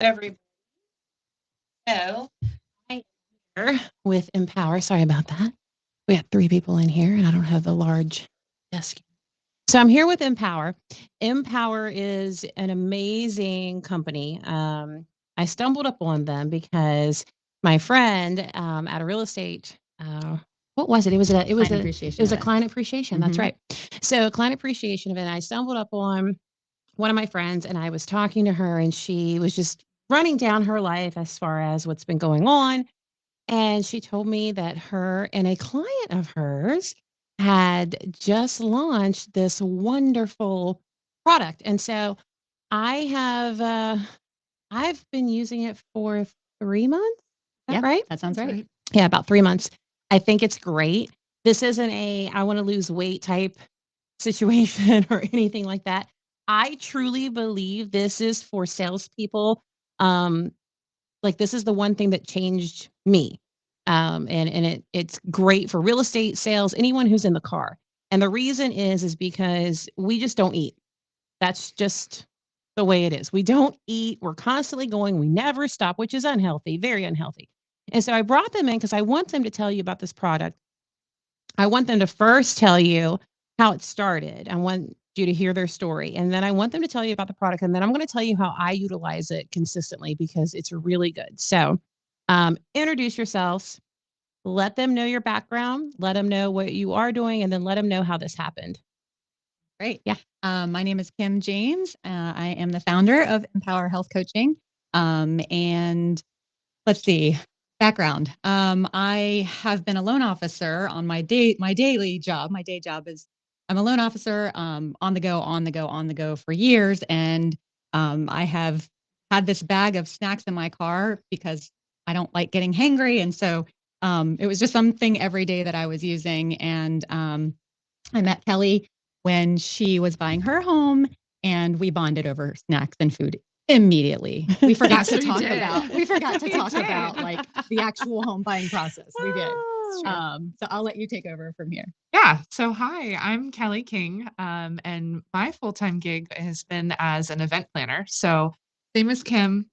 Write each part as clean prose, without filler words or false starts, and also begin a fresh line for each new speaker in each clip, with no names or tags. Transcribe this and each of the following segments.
Everybody. So I'm here with MPower. Sorry about that. We have three people in here, and I don't have the large desk. So I'm here with MPower. MPower is an amazing company. I stumbled upon them because my friend at a real estate. What was it? It was a client appreciation. That's right. So a client appreciation event. I stumbled up on one of my friends, and I was talking to her, and she was just running down her life as far as what's been going on. And she told me that her and a client of hers had just launched this wonderful product. And so I have I've been using it for 3 months. Is that right?
That sounds right.
Yeah, about 3 months. I think it's great. This isn't a I want to lose weight type situation or anything like that. I truly believe this is for salespeople. Um, like this is the one thing that changed me. It's great for real estate sales, anyone who's in the car. And the reason is because we just don't eat. That's just the way it is. We don't eat. We're constantly going. We never stop, which is unhealthy, very unhealthy. And so I brought them in because I want them to tell you about this product. I want them to first tell you how it started. I want you to hear their story. And then I want them to tell you about the product. And then I'm going to tell you how I utilize it consistently because it's really good. So introduce yourselves, let them know your background, let them know what you are doing, and then let them know how this happened.
Great. Yeah. My name is Kim James. I am the founder of MPower Health Coaching. And let's see, background. I have been a loan officer on my daily job. My day job is I'm a loan officer on the go for years. And I have had this bag of snacks in my car because I don't like getting hangry. And so it was just something every day that I was using. And I met Kelly when she was buying her home, and we bonded over snacks and food immediately. We forgot to talk about like the actual home buying process. We did. So I'll let you take over from here.
Yeah. So hi, I'm Kelly King, and my full-time gig has been as an event planner. So same as Kim,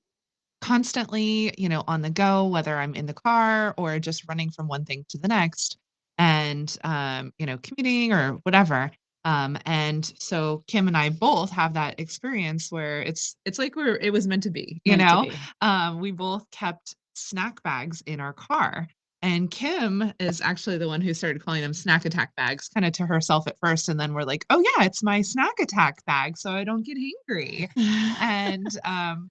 constantly, on the go, whether I'm in the car or just running from one thing to the next, and commuting or whatever. And so Kim and I both have that experience where it's like it was meant to be, we both kept snack bags in our car. And Kim is actually the one who started calling them snack attack bags, kind of to herself at first. And then we're like, oh yeah, it's my snack attack bag, so I don't get hangry. And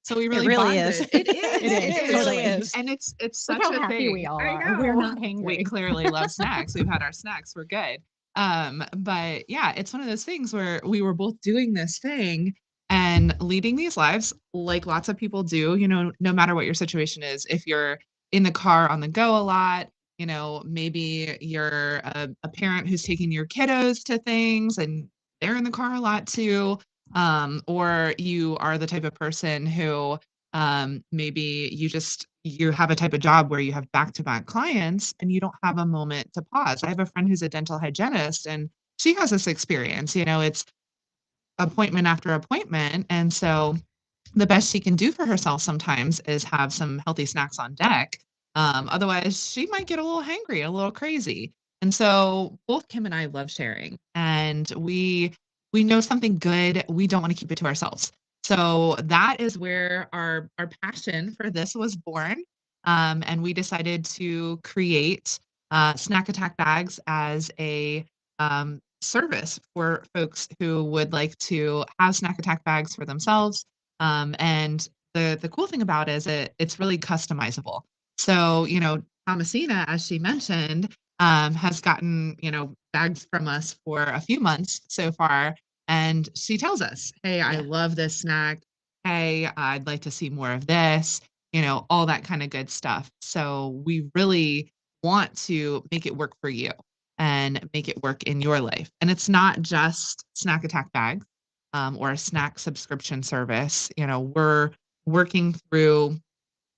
so we really bonded.
Is.
It is.
It really is.
And it's such
Look how
a
happy
thing.
we all
I
are.
know.
We're not hangry.
We clearly love snacks. We've had our snacks. We're good. But yeah, it's one of those things where we were both doing this thing and leading these lives like lots of people do, no matter what your situation is. If you're in the car on the go a lot, maybe you're a parent who's taking your kiddos to things and they're in the car a lot too. Or you are the type of person who maybe you have a type of job where you have back-to-back clients and you don't have a moment to pause. I have a friend who's a dental hygienist and she has this experience, it's appointment after appointment. And so the best she can do for herself sometimes is have some healthy snacks on deck. Otherwise, she might get a little hangry, a little crazy. And so both Kim and I love sharing, and we know something good. We don't want to keep it to ourselves. So that is where our passion for this was born. And we decided to create snack attack bags as a service for folks who would like to have snack attack bags for themselves. And the cool thing about it is it's really customizable. So, Thomasina, as she mentioned, has gotten, bags from us for a few months so far. And she tells us, hey, I love this snack. Hey, I'd like to see more of this, all that kind of good stuff. So we really want to make it work for you and make it work in your life. And it's not just snack attack bags or a snack subscription service. We're working through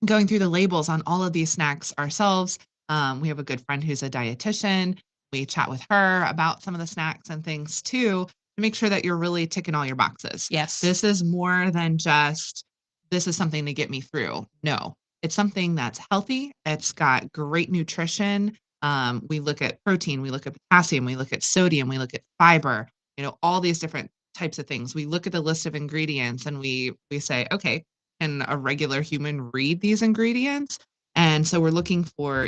going through the labels on all of these snacks ourselves. We have a good friend who's a dietitian. We chat with her about some of the snacks and things too, to make sure that you're really ticking all your boxes.
Yes.
This is more than just this is something to get me through. No, it's something that's healthy. It's got great nutrition. We look at protein, we look at potassium, we look at sodium, we look at fiber, all these different types of things. We look at the list of ingredients and we say, okay, can a regular human read these ingredients? And so we're looking for,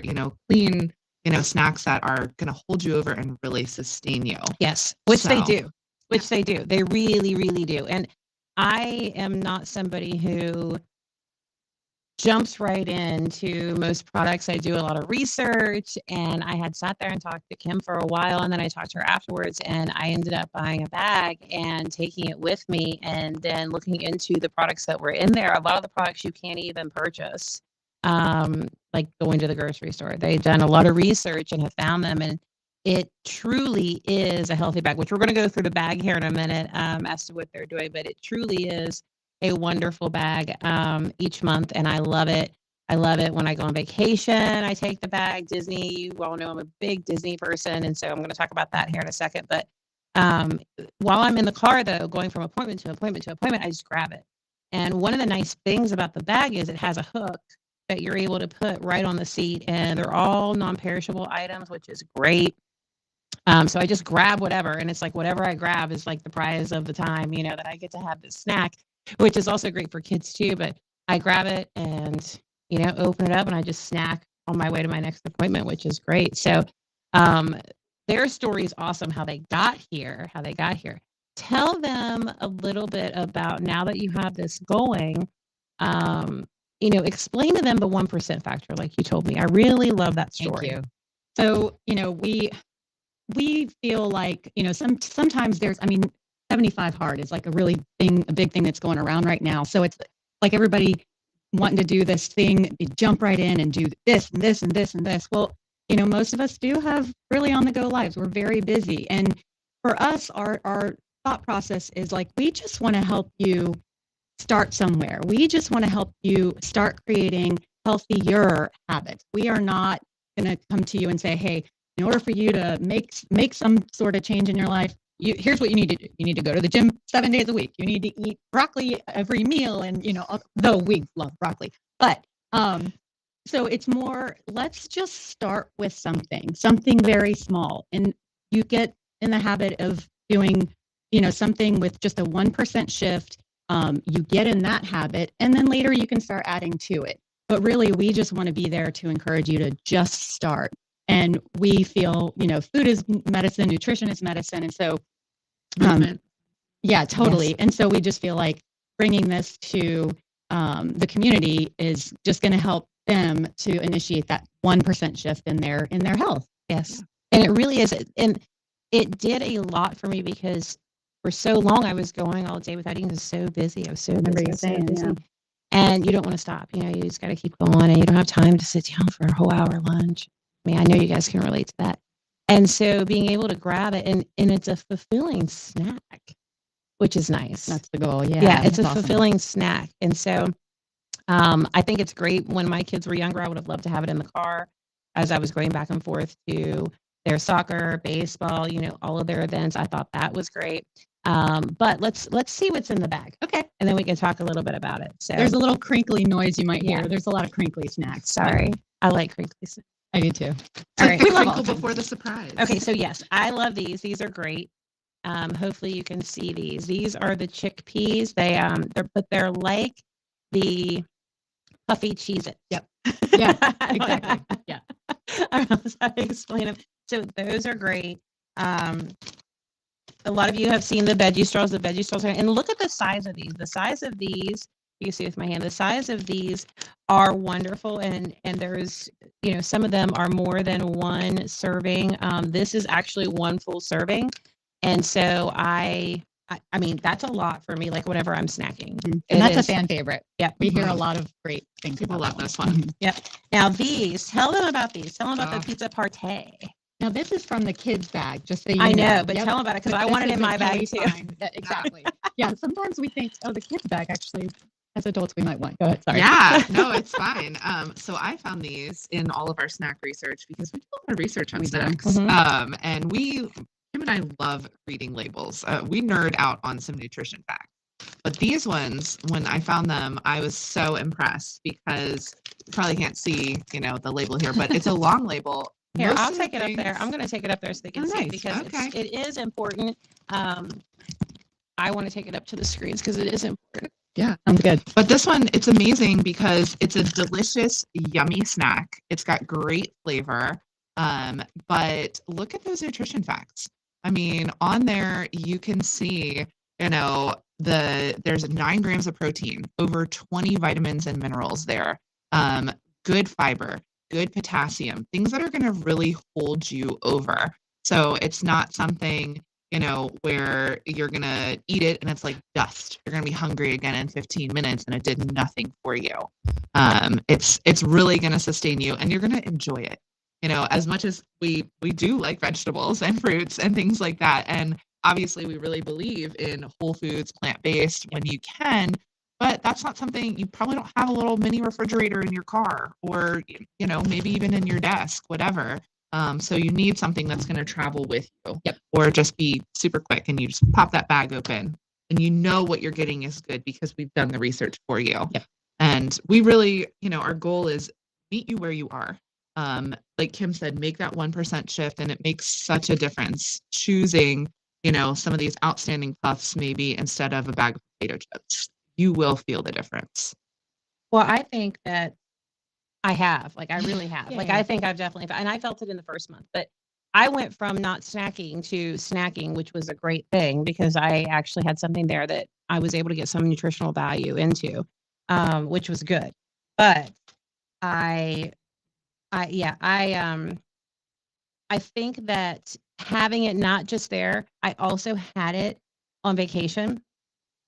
clean, snacks that are going to hold you over and really sustain you.
Yes, which they
So,
do. They do. They really, really do. And I am not somebody who jumps right into most products. I do a lot of research, and I had sat there and talked to Kim for a while, and then I talked to her afterwards, and I ended up buying a bag and taking it with me, and then looking into the products that were in there. A lot of the products you can't even purchase, like going to the grocery store. They've done a lot of research and have found them, and it truly is a healthy bag, which we're going to go through the bag here in a minute, as to what they're doing, but it truly is a wonderful bag each month, and I love it. I love it when I go on vacation. I take the bag. Disney, you all know I'm a big Disney person, and so I'm going to talk about that here in a second. But while I'm in the car, though, going from appointment to appointment to appointment, I just grab it. And one of the nice things about the bag is it has a hook that you're able to put right on the seat, and they're all non-perishable items, which is great. So I just grab whatever, and it's like whatever I grab is like the prize of the time, that I get to have this snack, which is also great for kids too. But I grab it and, open it up, and I just snack on my way to my next appointment, which is great. So their story is awesome, how they got here. Tell them a little bit about, now that you have this going, explain to them the 1% factor, like you told me. I really love that story.
Thank you. So, we feel like, sometimes 75 hard is like a big thing that's going around right now. So it's like everybody wanting to do this thing, you jump right in and do this and this and this and this. Well, most of us do have really on the go lives. We're very busy. And for us, our thought process is like, we just want to help you start somewhere. We just want to help you start creating healthier habits. We are not going to come to you and say, hey, in order for you to make some sort of change in your life, here's what you need to do. You need to go to the gym 7 days a week. You need to eat broccoli every meal. And, though we love broccoli, but, so it's more, let's just start with something very small. And you get in the habit of doing, something with just a 1% shift. You get in that habit, and then later you can start adding to it. But really, we just want to be there to encourage you to just start. And we feel, food is medicine, nutrition is medicine. And so, yeah, totally. Yes. And so we just feel like bringing this to the community is just going to help them to initiate that 1% shift in their health.
Yes. And it really is. And it did a lot for me, because for so long I was going all day without eating. I was so busy.
Yeah.
And you don't want to stop. You just got to keep going, and you don't have time to sit down for a whole hour lunch. I mean, I know you guys can relate to that. And so being able to grab it, and it's a fulfilling snack, which is nice.
That's the goal. Yeah.
Yeah, it's a
awesome.
fulfilling snack. And so I think it's great. When my kids were younger, I would have loved to have it in the car as I was going back and forth to their soccer, baseball, all of their events. I thought that was great. But let's see what's in the bag.
Okay.
And then we can talk a little bit about it. So
there's a little crinkly noise you might hear.
Yeah.
There's a lot of crinkly snacks.
Sorry. I like crinkly snacks.
I do too.
All right. Crinkle before the surprise.
Okay. So yes, I love these. These are great. Hopefully you can see these. These are the chickpeas. They're like the puffy Cheez-Its.
Yep. Yeah, exactly. Yeah.
I don't know how to explain them. So those are great. A lot of you have seen the veggie straws. And look at the size of these. The size of these, you can see with my hand, the size of these are wonderful. And there's, some of them are more than one serving. This is actually one full serving. And so I mean, that's a lot for me, like whenever I'm snacking.
And that's a fan favorite.
Yeah.
We hear a lot of great things.
People love
that
this one.
Yep. Now tell them about these. Tell them about the pizza party.
Now, this is from the kids' bag, just so you
I
know.
know, but tell them about it, because I want it in my bag too.
Yeah, exactly. Yeah, sometimes we think, the kids' bag actually, as adults, we might want. Go ahead, sorry.
Yeah, no, it's fine. So I found these in all of our snack research, because we do a lot of research on snacks.
Mm-hmm.
And Kim and I love reading labels. We nerd out on some nutrition facts. But these ones, when I found them, I was so impressed because you probably can't see, the label here, but it's a long label.
Here,
Most
I'll
of the
take it up there.
things-
I'm going to take it up there so they can
Oh,
see
nice.
because
Okay.
it is important. I want to take it up to the screens because it is important.
Yeah.
Sounds good.
But this one, it's amazing because it's a delicious, yummy snack. It's got great flavor. But look at those nutrition facts. I mean, on there you can see, there's 9 grams of protein, over 20 vitamins and minerals there. Good fiber, good potassium, things that are going to really hold you over. So it's not something where you're going to eat it and it's like dust. You're going to be hungry again in 15 minutes and it did nothing for you. It's really going to sustain you and you're going to enjoy it. As much as we do like vegetables and fruits and things like that. And obviously we really believe in whole foods, plant-based when you can, but that's not something you probably don't have a little mini refrigerator in your car or, maybe even in your desk, whatever. So you need something that's going to travel with you.
Yep.
Or just be super quick and you just pop that bag open and what you're getting is good because we've done the research for you.
Yep.
And we really, our goal is meet you where you are. Like Kim said, make that 1% shift and it makes such a difference choosing, some of these outstanding puffs maybe instead of a bag of potato chips. You will feel the difference.
Well, I think that I have, I really have.
Yeah.
I think I've definitely, and I felt it in the first month, but I went from not snacking to snacking, which was a great thing because I actually had something there that I was able to get some nutritional value into, which was good. But I think that having it not just there, I also had it on vacation.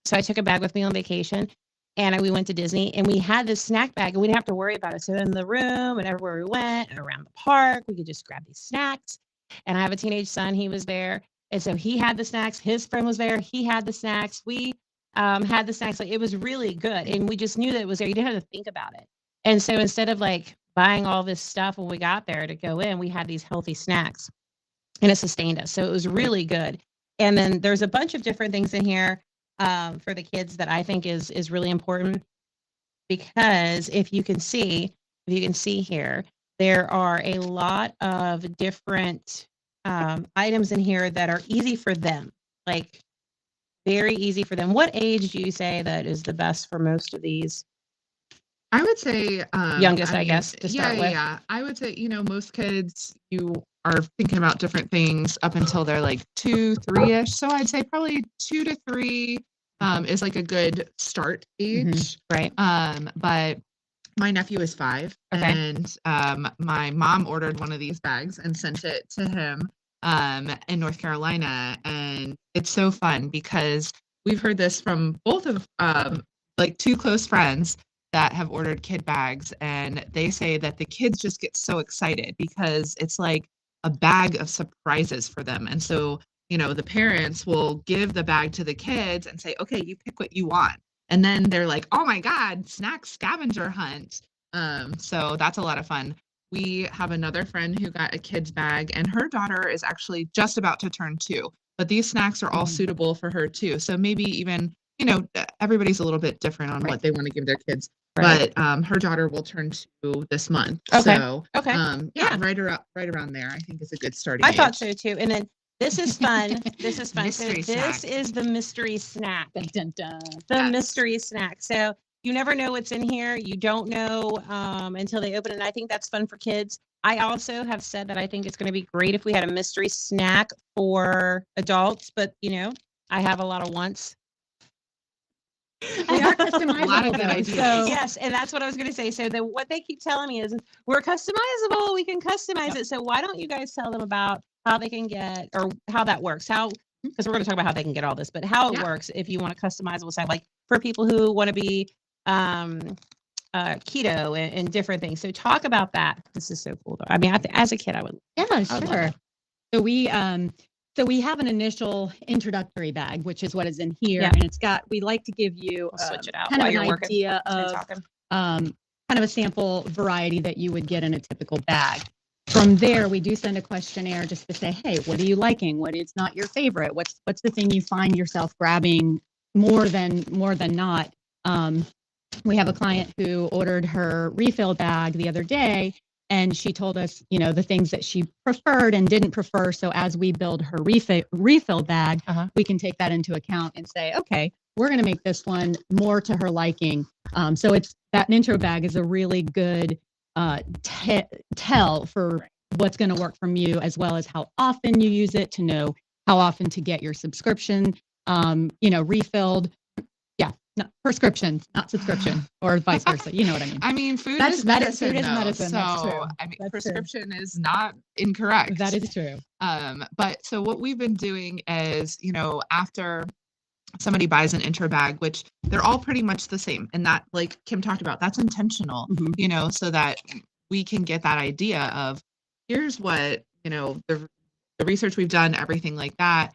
So I took a bag with me on vacation and we went to Disney and we had this snack bag and we didn't have to worry about it. So in the room and everywhere we went and around the park, we could just grab these snacks. And I have a teenage son, he was there. And so he had the snacks, his friend was there, he had the snacks. We had the snacks. It was really good. And we just knew that it was there. You didn't have to think about it. And so instead of buying all this stuff when we got there to go in, we had these healthy snacks and it sustained us. So it was really good. And then there's a bunch of different things in here for the kids that I think is really important because if you can see here, there are a lot of different items in here that are easy for them, very easy for them. What age do you say that is the best for most of these?
I would say
youngest, I guess, to start with.
Yeah. I would say, most kids, you are thinking about different things up until they're 2, 3-ish. So I'd say probably 2 to 3 is a good start age.
Right.
But my nephew is 5
Okay.
and my mom ordered one of these bags and sent it to him in North Carolina. And it's so fun because we've heard this from both of 2 close friends that have ordered kid bags, and they say that the kids just get so excited because it's like a bag of surprises for them. And so, the parents will give the bag to the kids and say, okay, you pick what you want. And then they're like, oh my God, snack scavenger hunt. So that's a lot of fun. We have another friend who got a kid's bag and her daughter is actually just about to turn 2, but these snacks are all suitable for her too. So maybe even, everybody's a little bit different on what they want to give their kids. Right. But her daughter will turn 2 this month.
Okay.
So
Okay.
Right around there, I think is a good starting
I
age.
thought so too. And then this is fun. This is fun.
Mystery
So this
snack.
is the mystery snack.
Dun, dun, dun.
The
Yes.
mystery snack. So you never know what's in here. You don't know until they open it. And I think that's fun for kids. I also have said that I think it's going to be great if we had a mystery snack for adults, but I have a lot of wants.
We are customizable.
A lot of good
though,
ideas.
so-
Yes, and that's what I was going to say. So what they keep telling me is we're customizable. We can customize it. So why don't you guys tell them about how they can get or how that works? Because we're going to talk about how they can get all this, but how it works if you want a customizable site, for people who want to be keto and different things. So talk about that. This is so cool, though. I mean, as a kid, I would.
Yeah,
love
sure.
that.
So we have an initial introductory bag, which is what is in here,
Yeah.
and we like to give you
I'll switch it out
kind of
while
an
you're working.
idea
And
of
talking.
kind of a sample variety that you would get in a typical bag. From there, we do send a questionnaire just to say, hey, what are you liking? What is not your favorite? What's the thing you find yourself grabbing more than not. We have a client who ordered her refill bag the other day, and she told us, the things that she preferred and didn't prefer. So as we build her refill bag, we can take that into account and say, okay, we're going to make this one more to her liking. So it's that intro bag is a really good tell for what's going to work from you, as well as how often you use it, to know how often to get your subscription, refilled. Not prescription, not subscription, or vice versa. You know what I mean?
I mean, food is medicine.
Food is medicine.
So,
That's true.
I mean,
That's
prescription is not incorrect.
That is true.
But so what we've been doing is, after somebody buys an intro bag, which they're all pretty much the same, and that, like Kim talked about, that's intentional, so that we can get that idea of here's what, the research we've done, everything like that.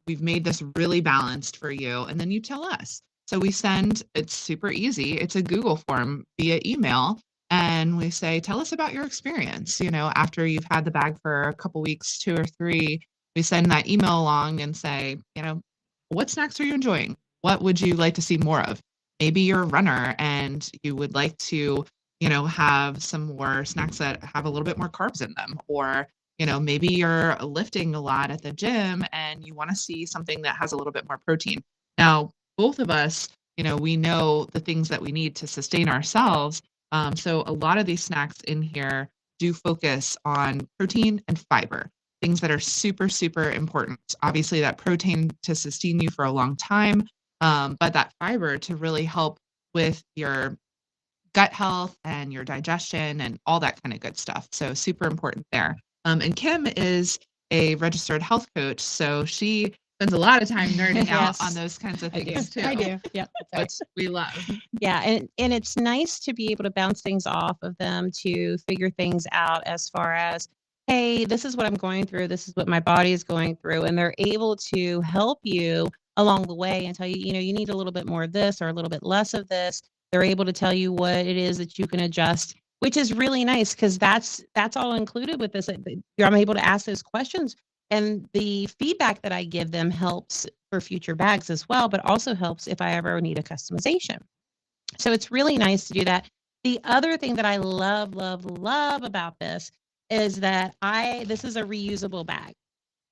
We've made this really balanced for you, and then you tell us. So we send, it's super easy. It's a Google form via email. And we say, tell us about your experience. After you've had the bag for a couple weeks, 2 or 3, we send that email along and say, what snacks are you enjoying? What would you like to see more of? Maybe you're a runner and you would like to, have some more snacks that have a little bit more carbs in them. Or, maybe you're lifting a lot at the gym and you want to see something that has a little bit more protein. Now, both of us, we know the things that we need to sustain ourselves. So a lot of these snacks in here do focus on protein and fiber, things that are super, super important. Obviously, that protein to sustain you for a long time, but that fiber to really help with your gut health and your digestion and all that kind of good stuff. So super important there. And Kim is a registered health coach, so she spends a lot of time nerding out on those kinds of things too.
I do. Yeah.
Which we love.
Yeah. And it's nice to be able to bounce things off of them, to figure things out as far as, hey, this is what I'm going through. This is what my body is going through. And they're able to help you along the way and tell you, you need a little bit more of this or a little bit less of this. They're able to tell you what it is that you can adjust, which is really nice, because that's all included with this. I'm able to ask those questions. And the feedback that I give them helps for future bags as well, but also helps if I ever need a customization. So it's really nice to do that. The other thing that I love, love, love about this is that this is a reusable bag.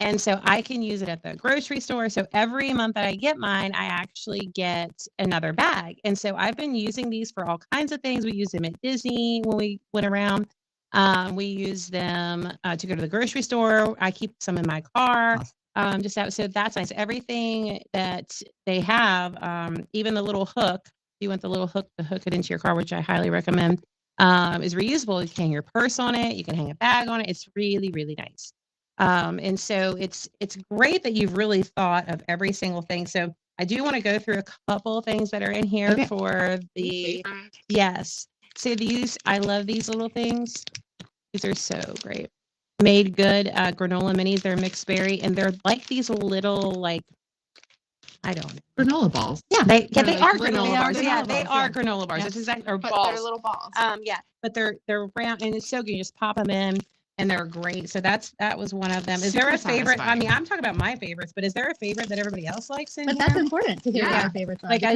And so I can use it at the grocery store. So every month that I get mine, I actually get another bag. And so I've been using these for all kinds of things. We used them at Disney when we went around. We use them to go to the grocery store. I keep some in my car. So that's nice. Everything that they have, even the little hook, if you want the little hook to hook it into your car, which I highly recommend, is reusable. You can hang your purse on it. You can hang a bag on it. It's really, really nice. And so it's great that you've really thought of every single thing. So I do want to go through a couple of things that are in here for the, yes. So I love these little things. These are so great. Made Good granola minis. They're mixed berry, and they're like these little, I don't know.
Granola balls.
Yeah, they are
granola bars.
Yeah, they are granola bars. That's exactly, or
But
balls.
they're little balls.
Yeah, but they're round, and it's so good. You just pop them in, and they're great. So that was one of them. Is there a favorite? I mean, I'm talking about my favorites, but is there a favorite that everybody else likes in
But
here?
that's important to hear
Yeah.
our favorites.
Like I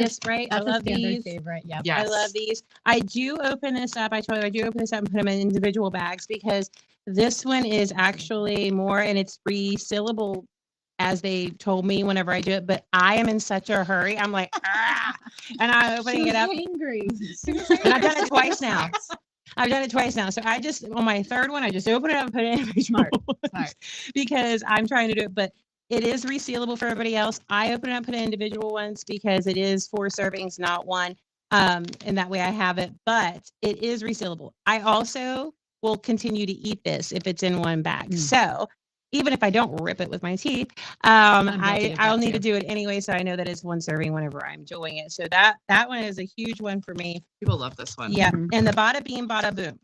love these.
Favorite. Yeah.
Yes.
I love these. I do open this up. I told you I do open this up and put them in individual bags, because this one is actually more, and it's resealable, as they told me whenever I do it. But I am in such a hurry. I'm like, and I'm opening it up.
Angry.
And I've done it twice now. So I just, on my third one, I just open it up and put it in individual ones, because I'm trying to do it. But it is resealable for everybody else. I open it up and put it in individual ones because it is 4 servings, not 1. And that way I have it, but it is resealable. I also will continue to eat this if it's in one bag. So even if I don't rip it with my teeth, I'll need to do it anyway. So I know that it's 1 serving whenever I'm doing it. So that one is a huge one for me.
People love this one.
Yeah. And the Bada Bean Bada Boom.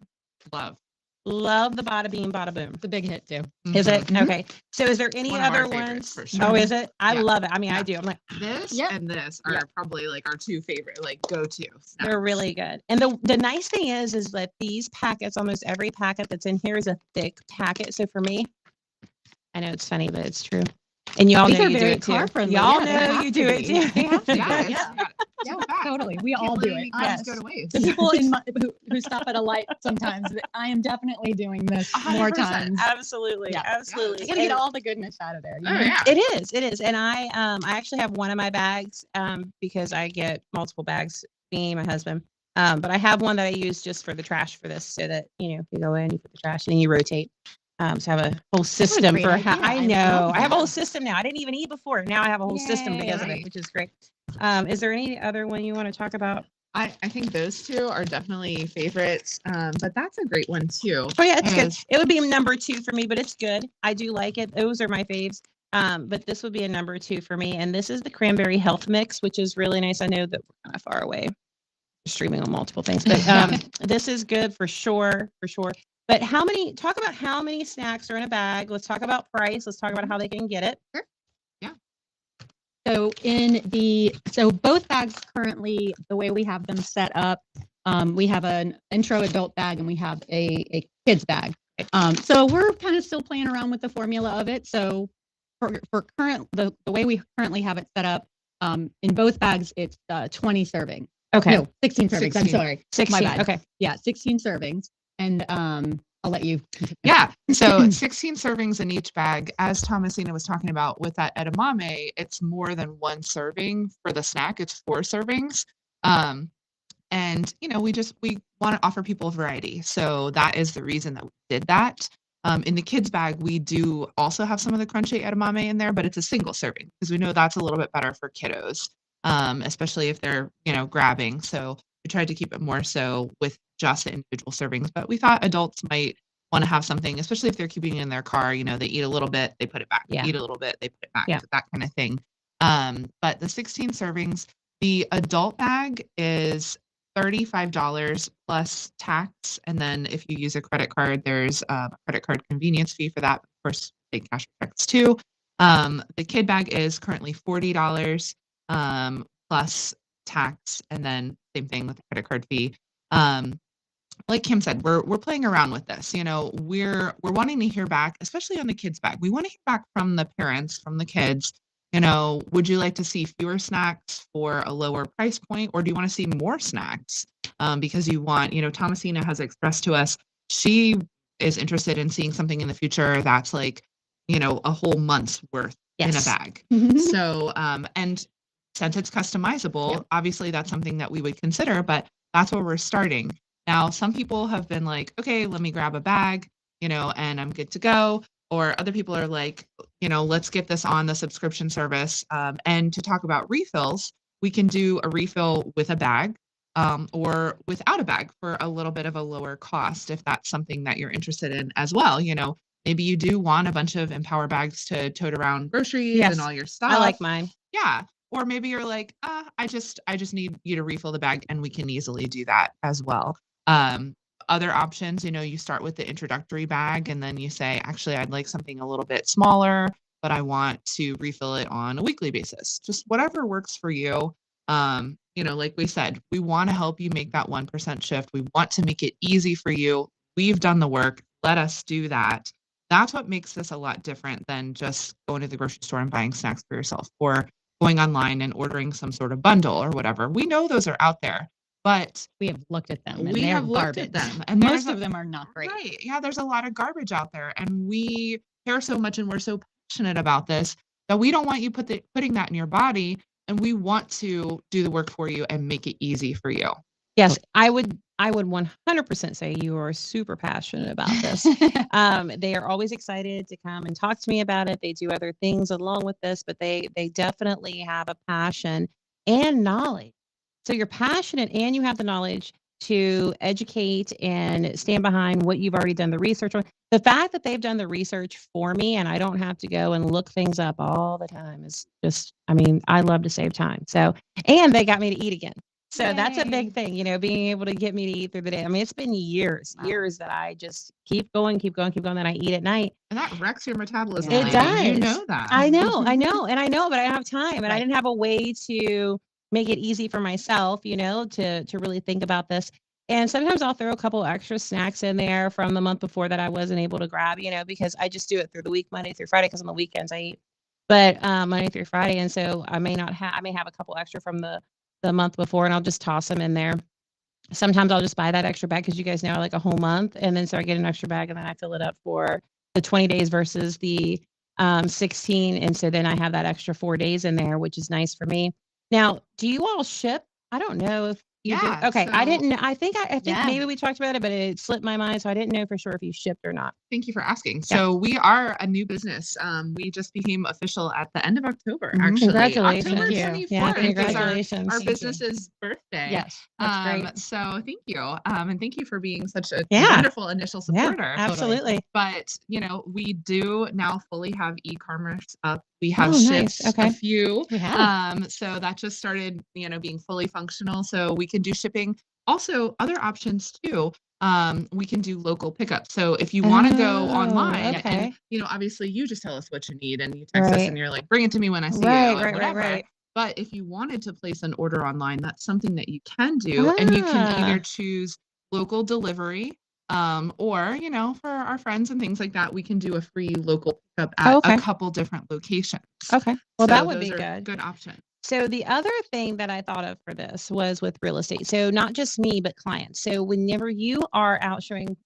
Love
the Bada Bean Bada Boom.
It's a big hit too.
Is it? Okay. So is there any
One of
other
our favorites,
ones?
for sure.
Oh, is it? I
Yeah.
love it. I mean,
Yeah.
I do. I'm like,
This
Yep.
and this are probably like our 2 favorite, go-to.
they're really good. And the nice thing is that these packets, almost every packet that's in here is a thick packet. So for me, I know it's funny, but it's true. And you all
These
know
are
you do
very
it too.
car friendly.
Y'all
Yeah, they
know
have
you
to
do it
be.
too.
They have to be.
Yeah,
Yeah.
yeah,
Totally. We all do it.
Yes.
Yes.
Go to waste.
The people in my, who stop at a light sometimes, I am definitely doing this more
100%.
times.
Absolutely.
Yeah.
Absolutely.
You gotta get all the goodness out of there. You
Oh
know?
yeah.
It is. It is. And I actually have one of my bags because I get multiple bags, me, my husband. But I have one that I use just for the trash for this so that, you go in, you put the trash in, and you rotate. So I have a whole system
great
for
idea.
how I
I
know.
love
I have a whole
that.
system now. I didn't even eat before. Now I have a whole system because of
Yay.
it, which is great. Is there any other one you want to talk about?
I think those two are definitely favorites. But that's a great one too.
Oh yeah, it's good.
Because-
It would be number 2 for me, but it's good. I do like it. Those are my faves. But this would be a number 2 for me. And this is the cranberry health mix, which is really nice. I know that we're kind of far away streaming on multiple things, but this is good for sure, for sure. But talk about how many snacks are in a bag. Let's talk about price. Let's talk about how they can get it.
So both bags currently, the way we have them set up, we have an intro adult bag and we have a kids bag. So we're kind of still playing around with the formula of it. So for the way we currently have it set up, in both bags, it's 20 servings.
Okay.
No, 16 servings.
16.
I'm sorry.
16.
My bad.
Okay.
Yeah, 16 servings. And I'll let you continue.
Yeah. So 16 servings in each bag. As Thomasina was talking about with that edamame, it's more than one serving for the snack. It's 4 servings. And we want to offer people variety. So that is the reason that we did that. In the kids bag, we do also have some of the crunchy edamame in there, but it's a single serving because we know that's a little bit better for kiddos, especially if they're, grabbing. So we tried to keep it more so with just the individual servings, but we thought adults might want to have something, especially if they're keeping it in their car, they eat a little bit, they put it back,
Yeah.
eat a little bit, they put it back,
Yeah.
that kind of thing. But the 16 servings, the adult bag is $35 plus tax. And then if you use a credit card, there's a credit card convenience fee for that. Of course, take cash checks too. The kid bag is currently $40 plus tax, and then same thing with the credit card fee. Like Kim said, we're playing around with this. We're wanting to hear back, especially on the kids bag. We want to hear back from the parents, from the kids. Would you like to see fewer snacks for a lower price point, or do you want to see more snacks? Because you want, Thomasina has expressed to us, she is interested in seeing something in the future that's like, a whole month's worth in a
Yes.
bag. So, and since it's customizable, obviously that's something that we would consider, but that's where we're starting. Now, some people have been like, okay, let me grab a bag, and I'm good to go. Or other people are like, let's get this on the subscription service. And to talk about refills, we can do a refill with a bag or without a bag for a little bit of a lower cost if that's something that you're interested in as well. Maybe you do want a bunch of MPower bags to tote around groceries
Yes.
and all your stuff.
I like mine.
Yeah. Or maybe you're like, I just need you to refill the bag, and we can easily do that as well. Other options, you start with the introductory bag and then you say, actually, I'd like something a little bit smaller, but I want to refill it on a weekly basis. Just whatever works for you. Like we said, we want to help you make that 1% shift. We want to make it easy for you. We've done the work. Let us do that. That's what makes this a lot different than just going to the grocery store and buying snacks for yourself, or going online and ordering some sort of bundle or whatever. We know those are out there. But
We have looked at them. And
we
they're
have looked
garbage.
at them, and
Most of them are not great.
Right. Yeah, there's a lot of garbage out there, and we care so much and we're so passionate about this that we don't want you putting that in your body, and we want to do the work for you and make it easy for you.
Yes, I would 100% say you are super passionate about this. They are always excited to come and talk to me about it. They do other things along with this, but they definitely have a passion and knowledge. So you're passionate and you have the knowledge to educate and stand behind what you've already done the research on. The fact that they've done the research for me and I don't have to go and look things up all the time is just, I love to save time. So, and they got me to eat again. So that's a
Yay.
big thing, being able to get me to eat through the day. It's been years that I just keep going. Then I eat at night.
And that wrecks your metabolism.
It
lady.
does.
You know that.
I know, and I know, but I don't have time, and I
Right.
didn't have a way to make it easy for myself, to really think about this. And sometimes I'll throw a couple extra snacks in there from the month before that I wasn't able to grab, because I just do it through the week, Monday through Friday, because on the weekends I eat. but Monday through Friday. And so I may not have, I may have a couple extra from the month before, and I'll just toss them in there. Sometimes I'll just buy that extra bag because you guys know I like a whole month, and then so I get an extra bag and then I fill it up for the 20 days versus the 16. And so then I have that extra 4 days in there, which is nice for me. Now, do you all ship? I don't know if you do.
Yeah,
Okay, I
so-
didn't. I think
Yeah.
maybe we talked about it, but it slipped my mind, so I didn't know for sure if you shipped or not.
Thank you for asking. So we are a new business. We just became official at the end of October, actually.
Congratulations.
October
Thank you.
24th
Yeah,
is
congratulations.
our
Thank you.
business's birthday.
Yes.
That's great.
So thank you. And thank you for being such a
Yeah.
wonderful initial supporter.
Absolutely.
But, we do now fully have e-commerce up. We have
Oh,
shipped
nice. Okay.
a few.
We have.
So that just started, being fully functional. So we can do shipping. Also, other options too. We can do local pickup. So if you want to go
Oh,
online,
okay.
and, obviously you just tell us what you need and you text us
Right.
and you're like, bring it to me when I see
Right,
you, or
right,
whatever.
right.
But if you wanted to place an order online, that's something that you can do, and you can either choose local delivery, or, for our friends and things like that, we can do a free local pickup at
Okay.
a couple different locations.
Okay. Well,
So
that would
those
be
are
good.
good options.
So the other thing that I thought of for this was with real estate. So not just me, but clients. So whenever you are out showing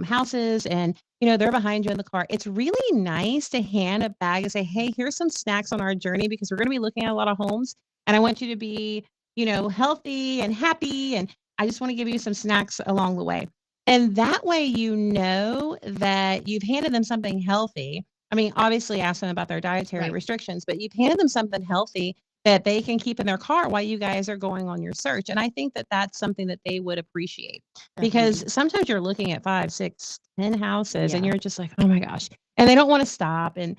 houses and they're behind you in the car, it's really nice to hand a bag and say, "Hey, here's some snacks on our journey because we're going to be looking at a lot of homes, and I want you to be, healthy and happy, and I just want to give you some snacks along the way." And that way, that you've handed them something healthy. I mean, obviously, ask them about their dietary
Right.
restrictions, but you've handed them something healthy that they can keep in their car while you guys are going on your search. And I think that that's something that they would appreciate because sometimes you're looking at 5, 6, 10 houses and
Yeah.
you're just like, oh my gosh. And they don't want to stop. And,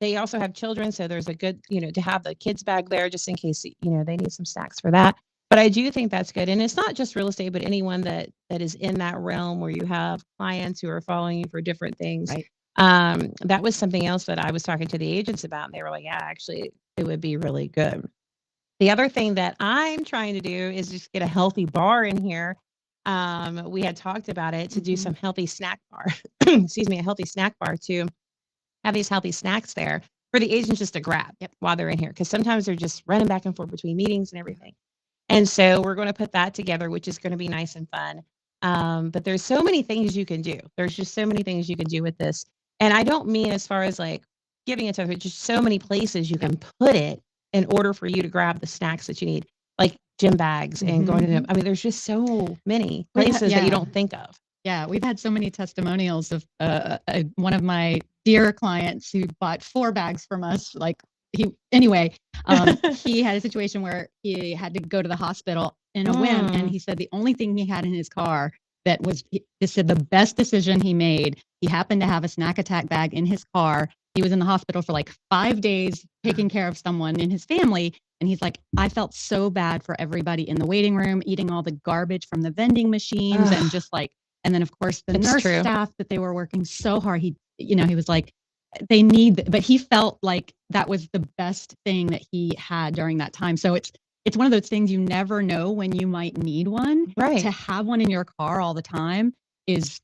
they also have children. So there's a good, to have the kids bag there just in case, they need some snacks for that. But I do think that's good. And it's not just real estate, but anyone that is in that realm where you have clients who are following you for different things.
Right.
That was something else that I was talking to the agents about. And they were like, yeah, actually, it would be really good. The other thing that I'm trying to do is just get a healthy bar in here. We had talked about it to do some healthy snack bar, excuse me, a healthy snack bar to have these healthy snacks there for the agents just to grab while they're in here. Because sometimes they're just running back and forth between meetings and everything. And so we're going to put that together, which is going to be nice and fun. But there's so many things you can do. There's just so many things you can do with this. And I don't mean as far as like giving it to them, just so many places you can put it in order for you to grab the snacks that you need, like gym bags and going to them. I mean, there's just so many places that you don't think of.
Yeah, we've had so many testimonials of one of my dear clients who bought 4 bags from us. He had a situation where he had to go to the hospital in a whim, and he said the only thing he had in his car that was, he said, the best decision he made. He happened to have a snack attack bag in his car. He was in the hospital for like 5 days taking care of someone in his family. And he's like, I felt so bad for everybody in the waiting room, eating all the garbage from the vending machines and just like, and then of course the nurse staff that they were working so hard. He was like, they need, but he felt like that was the best thing that he had during that time. So it's one of those things you never know when you might need one.
Right.
To have one in your car all the time is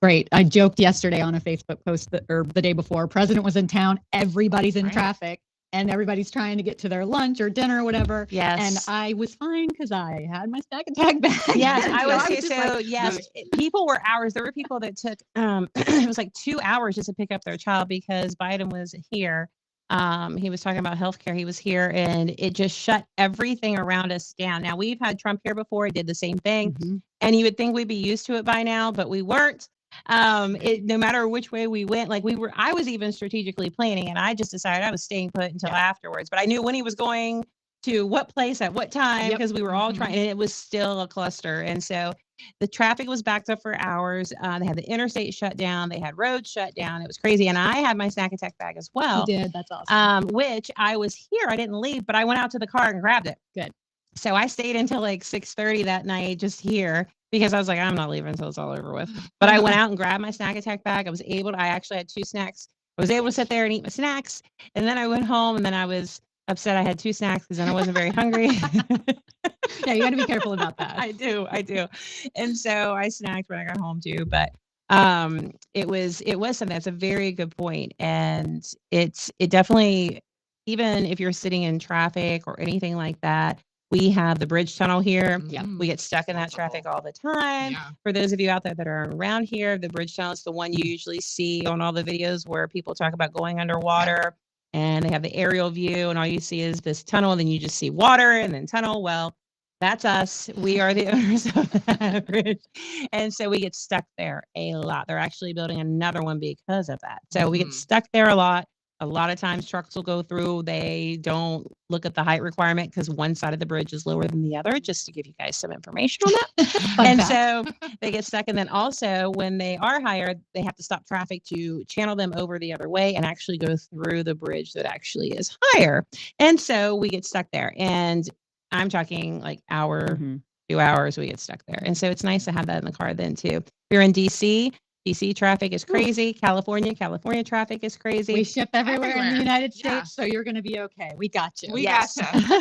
great. I joked yesterday on a Facebook post or the day before, President was in town, everybody's in traffic and everybody's trying to get to their lunch or dinner or whatever.
Yes.
And I was fine because I had my snack attack bag.
Yes, I was
just
so
like,
yes. People were hours. There were people that took it was like 2 hours just to pick up their child because Biden was here. He was talking about healthcare. He was here and it just shut everything around us down. Now we've had Trump here before. He did the same thing. And you would think we'd be used to it by now, but we weren't. No matter which way we went, I was even strategically planning and I just decided I was staying put until afterwards, but I knew when he was going to what place at what time because we were all trying and it was still a cluster. And so the traffic was backed up for hours. They had the interstate shut down. They had roads shut down. It was crazy. And I had my snack attack bag as well.
You did. That's awesome.
Which I was here. I didn't leave, but I went out to the car and grabbed it.
Good.
So I stayed until like 6:30 that night just here because I was like, I'm not leaving until it's all over with. But I went out and grabbed my snack attack bag. I actually had 2 snacks. I was able to sit there and eat my snacks. And then I went home and then I was upset I had 2 snacks because then I wasn't very hungry.
Yeah, you got to be careful about that.
I do. And so I snacked when I got home too. But It was something that's a very good point. And it definitely, even if you're sitting in traffic or anything like that, we have the bridge tunnel here. We get stuck in that traffic all the time.
Yeah.
For those of you out there that are around here, the bridge tunnel is the one you usually see on all the videos where people talk about going underwater and they have the aerial view and all you see is this tunnel and then you just see water and then tunnel. Well, that's us. We are the owners of that bridge. And so we get stuck there a lot. They're actually building another one because of that. So we get stuck there a lot. A lot of times trucks will go through. They don't look at the height requirement because one side of the bridge is lower than the other, just to give you guys some information on that. And so they get stuck. And then also when they are higher, they have to stop traffic to channel them over the other way and actually go through the bridge that actually is higher. And so we get stuck there. And I'm talking like hour, 2 hours, we get stuck there. And so it's nice to have that in the car then too. If you're in DC traffic is crazy. California traffic is crazy.
We ship everywhere in the United States,
Yeah.
so you're going to be okay. We got you.
We
Yes.
got you.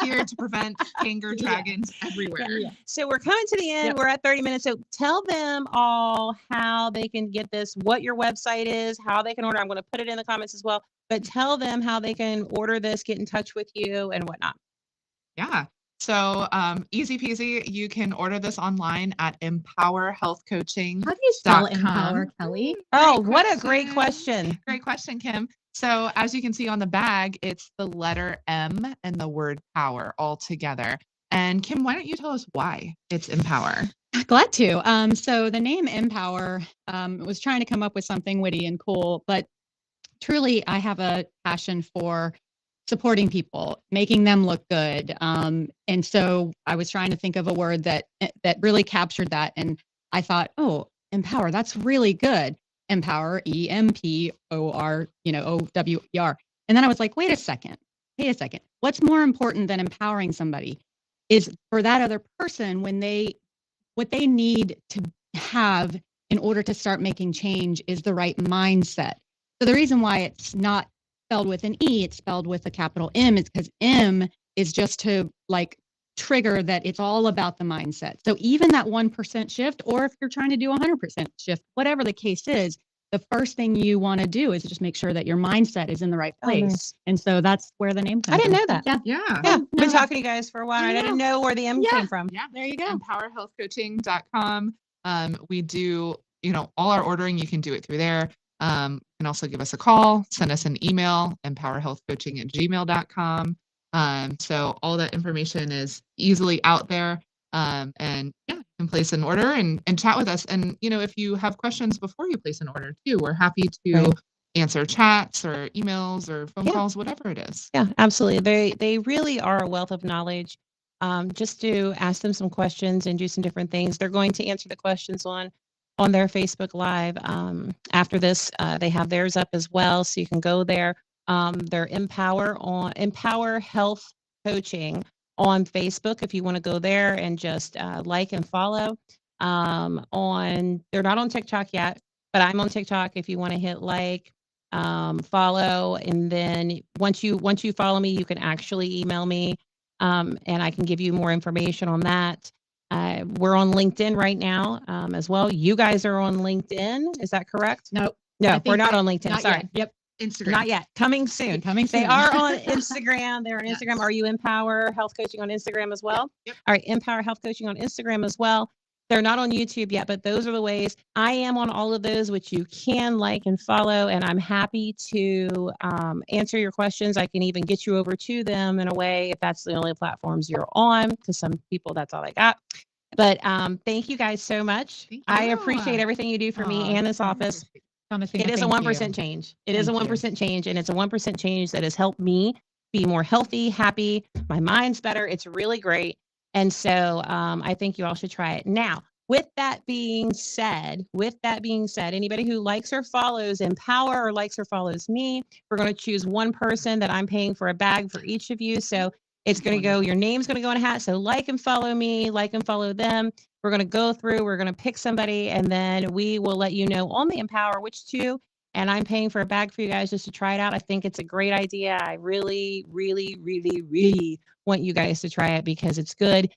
Here to prevent anger dragons everywhere.
Yeah.
So we're coming to the end.
Yep.
We're at 30 minutes. So tell them all how they can get this, what your website is, how they can order. I'm going to put it in the comments as well, but tell them how they can order this, get in touch with you and whatnot.
Yeah. So easy peasy. You can order this online at MPower Health Coaching.
How do you spell
.com.
MPower, Kelly?
Oh, what a great question.
Great question, Kim. So as you can see on the bag, it's the letter M and the word power all together. And Kim, why don't you tell us why it's MPower?
Glad to. So the name MPower was trying to come up with something witty and cool, but truly I have a passion for supporting people, making them look good. And so I was trying to think of a word that really captured that. And I thought, oh, empower, that's really good. Empower, EMPOR, OWER. And then I was like, wait a second. What's more important than empowering somebody is for that other person what they need to have in order to start making change is the right mindset. So the reason why it's not spelled with an E, it's spelled with a capital M, is because M is just to like trigger that it's all about the mindset. So even that 1% shift, or if you're trying to do 100% shift, whatever the case is, the first thing you want to do is just make sure that your mindset is in the right place.
nice.
And so that's where the name comes
I didn't
from.
know that.
Yeah.
Yeah.
Been talking to you guys for a while. And I didn't know where the M came from.
Yeah.
There you go.
MPowerHealthCoaching.com. We do, all our ordering. You can do it through there. You can also give us a call, send us an email, empowerhealthcoaching@gmail.com. So all that information is easily out there. And yeah, you can place an order and chat with us. And, if you have questions before you place an order too, we're happy to answer chats or emails or phone calls, whatever it is.
Yeah, absolutely. They really are a wealth of knowledge. Just to ask them some questions and do some different things. They're going to answer the questions on their Facebook Live. After this, they have theirs up as well, so you can go there. They're MPower Health Coaching on Facebook if you want to go there and just like and follow. They're not on TikTok yet, but I'm on TikTok if you want to hit like, follow, and then once you follow me, you can actually email me, and I can give you more information on that. We're on LinkedIn right now as well. You guys are on LinkedIn. Is that correct?
No,
we're not on LinkedIn. Sorry.
Yet. Yep.
Instagram.
Not yet. Coming soon. They are on Instagram. They're on Instagram. Are you MPower Health Coaching on Instagram as well?
Yep.
All right. MPower Health Coaching on Instagram as well. They're not on YouTube yet, but those are the ways. I am on all of those, which you can like and follow, and I'm happy to answer your questions. I can even get you over to them in a way if that's the only platforms you're on, because some people, that's all I got. But thank you guys so much. I appreciate everything you do for me and this office. It is a 1% change. It is a 1% change, and it's a 1% change that has helped me be more healthy, happy. My mind's better. It's really great. And so I think you all should try it. Now, with that being said, anybody who likes or follows MPower or likes or follows me, we're going to choose one person that I'm paying for a bag for each of you. So it's going to go, your name's going to go in a hat. So like and follow me, like and follow them. We're going to go through, we're going to pick somebody, and then we will let you know on the MPower which two. And I'm paying for a bag for you guys just to try it out. I think it's a great idea. I really, really, really, really want you guys to try it because it's good.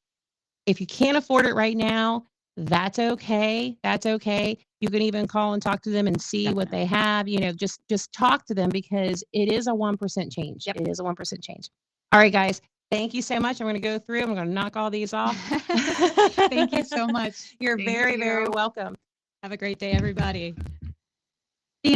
If you can't afford it right now, That's okay. That's okay. You can even call and talk to them and see what they have. Just talk to them because it is a 1% change.
Yep.
It is a 1% change. All right, guys. Thank you so much. I'm going to go through. I'm going to knock all these off.
Thank you so much.
You're
Thank
very, very
you.
welcome.
Have a great day, everybody. The